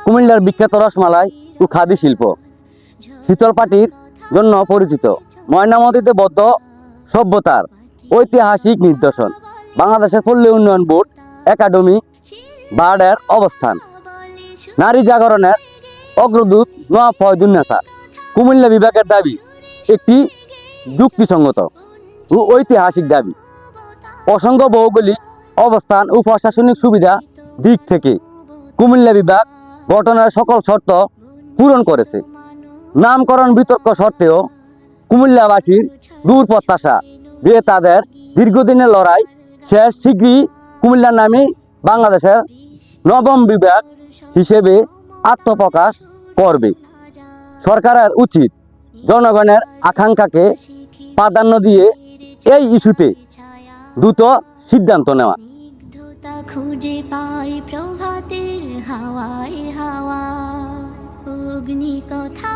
কুমিল্লার বিখ্যাত রসমালাই ও খাদি শিল্প শীতল পাটির জন্য পরিচিত। ময়নামতীতে বৌদ্ধ সভ্যতার ঐতিহাসিক নিদর্শন। বাংলাদেশের পল্লী উন্নয়ন বোর্ড একাডেমি বার্ডের অবস্থান। নারী জাগরণের অগ্রদূত নওয়াব ফয়জুন্নেসা। কুমিল্লা বিভাগের দাবি একটি যুক্তিসঙ্গত ও ঐতিহাসিক দাবি। অসংখ্য ভৌগোলিক অবস্থান ও প্রশাসনিক সুবিধা দিক থেকে কুমিল্লা বিভাগ গঠনের সকল শর্ত পূরণ করেছে। নামকরণ বিতর্ক সত্ত্বেও কুমিল্লাবাসীর দূর প্রত্যাশা যে তাদের দীর্ঘদিনের লড়াই শেষ শীঘ্রই কুমিল্লার নামে বাংলাদেশের নবম বিভাগ হিসেবে আত্মপ্রকাশ করবে। সরকারের উচিত জনগণের আকাঙ্ক্ষাকে প্রাধান্য দিয়ে এই ইস্যুতে দ্রুত সিদ্ধান্ত নেওয়া। খুঁজে পাই প্রভাতের হাওয়ায় হাওয়া অগ্নি কথা